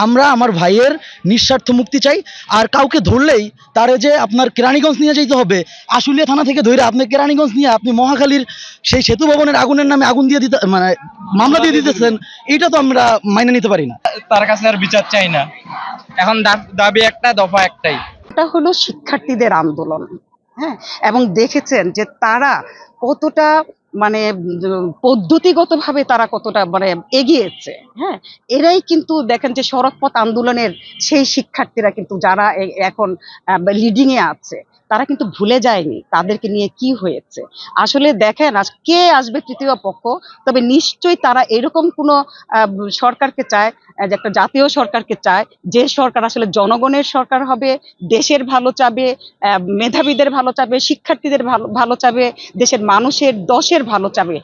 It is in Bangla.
আমরা আমার ভাইয়ের নিঃস্বার্থ মুক্তি চাই। আর কাউকে ধরলেই তারে যে আপনার কেরানীগঞ্জ নিয়ে যেতে হবে, আশুলিয়া থানা থেকে ধরে আপনি কেরানীগঞ্জ নিয়ে আপনি মহাখালীর সেই সেতু ভবনের আগুনের নামে আগুন দিয়ে দিতে মানে মামলা দিয়ে দিতেছেন, এটা তো আমরা মাইনে নিতে পারি না। তার কাছে আর বিচার চাই না, এখন দাবি একটা, দফা একটাই। এটা হলো শিক্ষার্থীদের আন্দোলন। হ্যাঁ, এবং দেখেছেন যে তারা কতটা মানে পদ্ধতিগতভাবে তারা কতটা মানে এগিয়েছে। হ্যাঁ, এরাই কিন্তু দেখেন যে সড়কপথ আন্দোলনের সেই শিক্ষার্থীরা কিন্তু যারা এখন লিডিং এ আছে, তারা কিন্তু ভুলে যায়নি তাদেরকে নিয়ে কি হয়েছে। আসলে দেখেন আজ কে আসবে তৃতীয় পক্ষ, তবে নিশ্চয়ই তারা এরকম কোনো সরকারকে চায়, যে একটা জাতীয় সরকারকে চায়, যে সরকার আসলে জনগণের সরকার হবে, দেশের ভালো চাবে, মেধাবীদের ভালো চাবে, শিক্ষার্থীদের ভালো চাবে, দেশের মানুষের দশের ভালো চাবে।